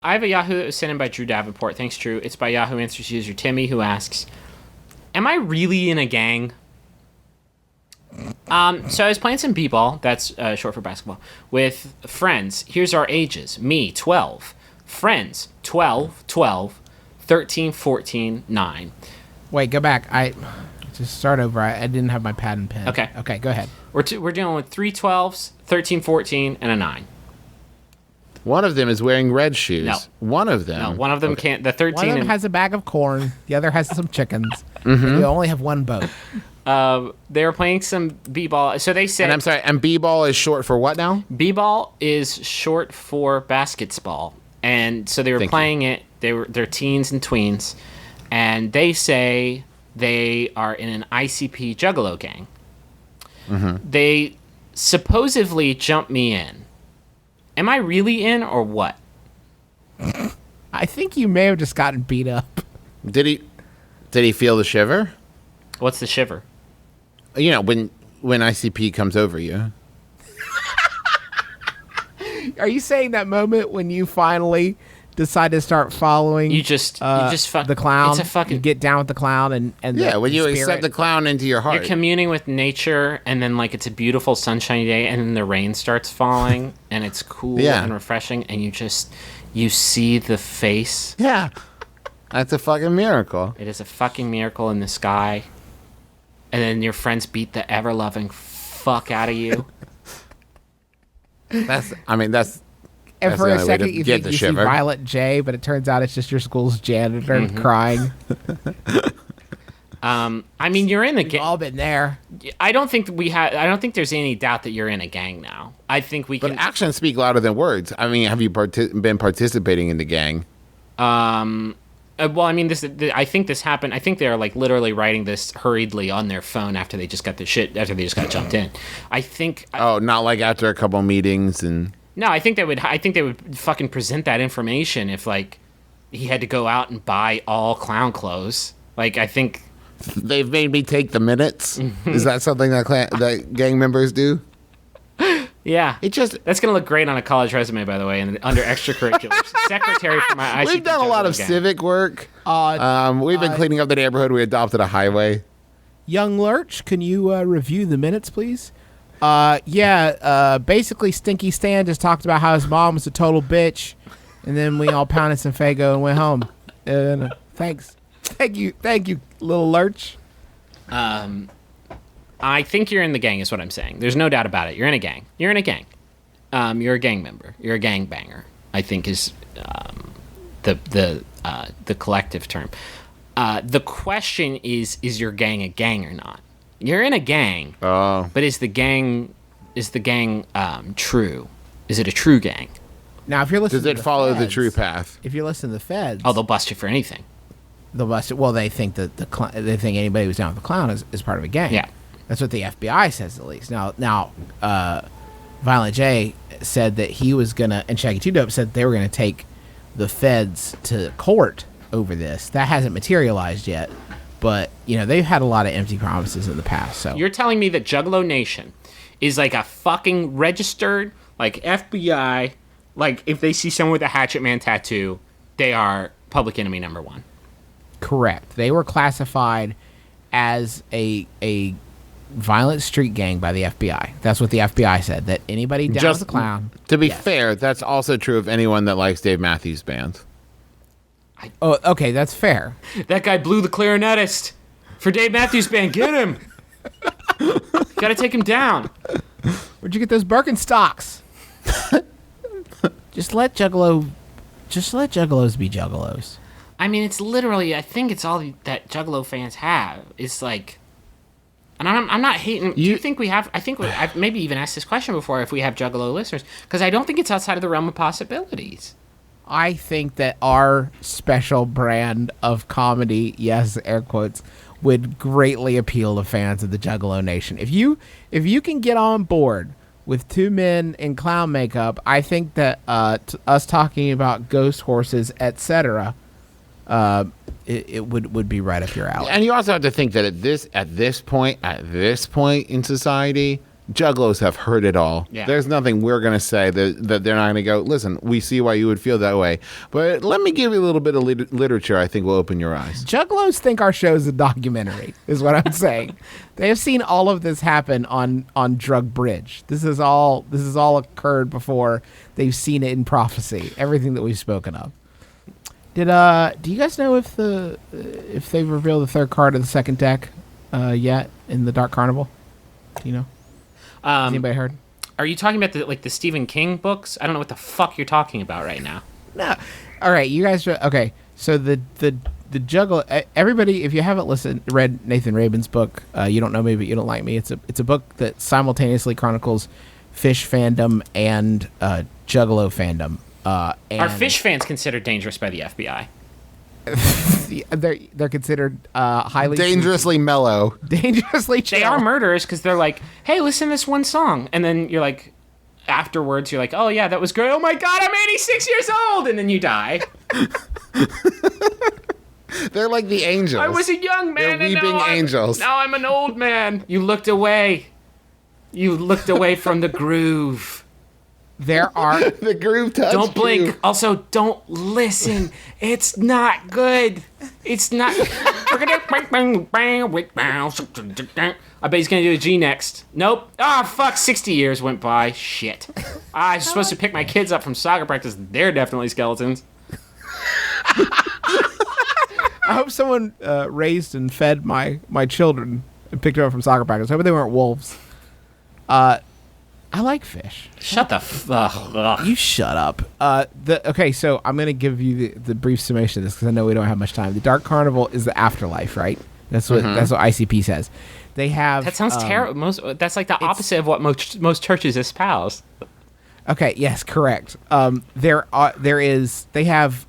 I have a Yahoo that was sent in by Drew Davenport. Thanks, Drew. It's by Yahoo Answers user Timmy, who asks, am I really in a gang? So I was playing some b-ball, that's short for basketball, with friends. Here's our ages. Me, 12. Friends, 12, 12, 13, 14, 9. Wait, go back. Just start over. I didn't have my pad and pen. Okay, go ahead. We're dealing with 3 12s, 13, 14, and a 9. One of them is wearing red shoes. No. One of them. No, one of them can't. The 13 One of them has a bag of corn. The other has some chickens. Mm-hmm. And you only have one boat. They were playing some b-ball. So they said... And I'm sorry, and b-ball is short for what now? B-ball is short for basketball. And so they were playing it. They're teens and tweens. And they say they are in an ICP Juggalo gang. Mm-hmm. They supposedly jumped me in. Am I really in or what? I think you may have just gotten beat up. Did he feel the shiver? What's the shiver? You know, when ICP comes over you. Are you saying that moment when you finally decide to start following the clown? It's a fucking... You get down with the clown and when you accept the clown into your heart. You're communing with nature, and then like it's a beautiful sunshiny day, and then the rain starts falling, and it's cool and refreshing, and you see the face. Yeah. That's a fucking miracle. It is a fucking miracle in the sky. And then your friends beat the ever-loving fuck out of you. And for a second, you think you see Violet J, but it turns out it's just your school's janitor crying. I mean, you're in the gang. We've all been there. I don't think there's any doubt that you're in a gang now. I think we can. But actions speak louder than words. I mean, have you been participating in the gang? Well, I mean, I think this happened. I think they're like literally writing this hurriedly on their phone after they just got jumped in. I think. Not like after a couple meetings and. No, I think they would fucking present that information if like he had to go out and buy all clown clothes. Like I think they've made me take the minutes. Is that something that gang members do? Yeah, that's gonna look great on a college resume, by the way, and under extracurriculars. Secretary for my ICP. We've done a lot of civic work. We've been cleaning up the neighborhood. We adopted a highway. Young Lurch, can you review the minutes, please? Basically, Stinky Stan just talked about how his mom was a total bitch, and then we all pounded some Faygo and went home. Thanks. Thank you, little Lurch. I think you're in the gang is what I'm saying. There's no doubt about it. You're in a gang. You're a gang member. You're a gang banger, I think is the collective term. The question is your gang a gang or not? You're in a gang, but is the gang true? Is it a true gang? Now, if you're listening, does it follow the true path? If you listen to the feds, they'll bust you for anything. They'll bust it. Well, they think that they think anybody who's down with the clown is part of a gang. Yeah, that's what the FBI says at least. Now, Violent J said that he was gonna, and Shaggy 2 Dope said they were gonna take the feds to court over this. That hasn't materialized yet. But, they've had a lot of empty promises in the past. So you're telling me that Juggalo Nation is like a fucking registered, like FBI, like if they see someone with a Hatchet Man tattoo, they are public enemy number one. Correct. They were classified as a violent street gang by the FBI. That's what the FBI said, that anybody down with the clown. To be fair, that's also true of anyone that likes Dave Matthews Band. Oh, okay, that's fair. That guy blew the clarinetist for Dave Matthews Band. Get him. Gotta take him down. Where'd you get those Birkenstocks? Just let Juggalos be Juggalos. I mean, it's literally, I think it's all that Juggalo fans have. It's like, and I'm not hating. Do you think we have, I've maybe even asked this question before, if we have Juggalo listeners, because I don't think it's outside of the realm of possibilities. I think that our special brand of comedy, yes, air quotes, would greatly appeal to fans of the Juggalo Nation. If you can get on board with two men in clown makeup, I think that us talking about ghost horses, etc., it would be right up your alley. And you also have to think that at this point in society, Juggalos have heard it all. Yeah. There's nothing we're going to say that they're not going to go, listen, we see why you would feel that way. But let me give you a little bit of literature I think will open your eyes. Juggalos think our show is a documentary, is what I'm saying. They have seen all of this happen on Drug Bridge. This is all occurred before. They've seen it in prophecy. Everything that we've spoken of. Do you guys know if they've revealed the third card of the second deck yet in the Dark Carnival? Do you know? Has anybody heard? Are you talking about the Stephen King books? I don't know what the fuck you're talking about right now. No. All right, you guys. Okay, so the Juggalo. Everybody, if you haven't read Nathan Rabin's book, you don't know me, but you don't like me. It's a book that simultaneously chronicles fish fandom and Juggalo fandom. Are fish fans considered dangerous by the FBI? They're considered highly Dangerously mellow. dangerously chill. They are murderers because they're like, hey, listen to this one song. And then you're like, afterwards, you're like, oh, yeah, that was great. Oh, my God, I'm 86 years old. And then you die. They're like the angels. I was a young man. They're weeping angels. Now I'm an old man. You looked away. You looked away from the groove. There are The groove touched Don't blink. you. Also, don't listen. It's not good. It's not. I bet he's going to do a G next. Nope. Ah, fuck. 60 years went by. Shit. I was supposed to pick my kids up from soccer practice. They're definitely skeletons. I hope someone raised and fed my children and picked them up from soccer practice. I hope they weren't wolves. I like fish. Shut the fuck. You shut up. Okay, so I'm going to give you the brief summation of this because I know we don't have much time. The Dark Carnival is the afterlife, right? That's what ICP says. They have. That sounds terrible. That's like the opposite of what most churches espouse. Okay. Yes. Correct. They have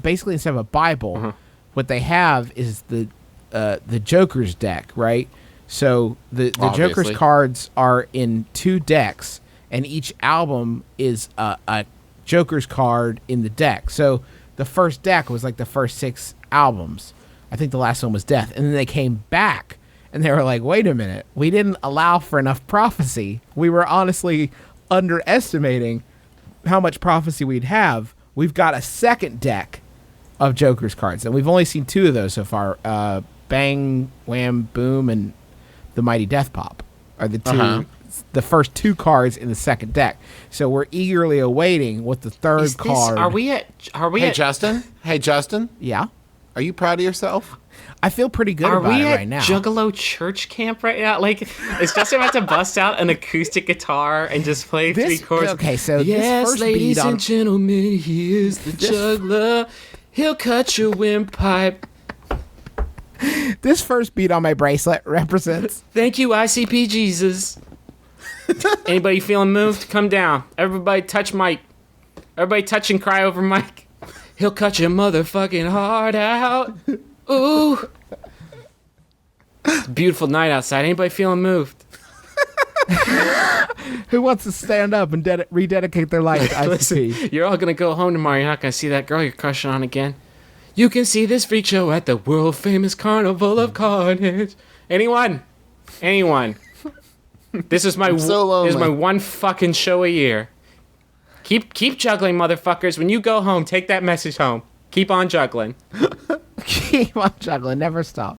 basically instead of a Bible, what they have is the Joker's deck, right? So the Joker's cards are in 2 decks, and each album is a Joker's card in the deck. So the first deck was like the first 6 albums. I think the last one was Death. And then they came back, and they were like, wait a minute. We didn't allow for enough prophecy. We were honestly underestimating how much prophecy we'd have. We've got a second deck of Joker's cards, and we've only seen 2 of those so far. Bang, Wham, Boom, and the Mighty Death Pop are the first 2 cards in the second deck. So we're eagerly awaiting what the third card. Are we at? Justin? Hey, Justin? Yeah. Are you proud of yourself? I feel pretty good about it right now. Are we at Juggalo church camp right now? Like, is Justin about to bust out an acoustic guitar and just play 3 chords? Okay, so yes, this first ladies beat on, and gentlemen, he is the juggler. He'll cut your windpipe. This first beat on my bracelet represents. Thank you, ICP Jesus. Anybody feeling moved? Come down. Everybody touch Mike. Everybody touch and cry over Mike. He'll cut your motherfucking heart out. Ooh. It's a beautiful night outside. Anybody feeling moved? Who wants to stand up and rededicate their life to ICP? Listen, you're all going to go home tomorrow. You're not going to see that girl you're crushing on again. You can see this freak show at the world famous Carnival of Carnage. Anyone? This is my so this is my one fucking show a year. Keep juggling, motherfuckers. When you go home, take that message home. Keep on juggling. Keep on juggling. Never stop.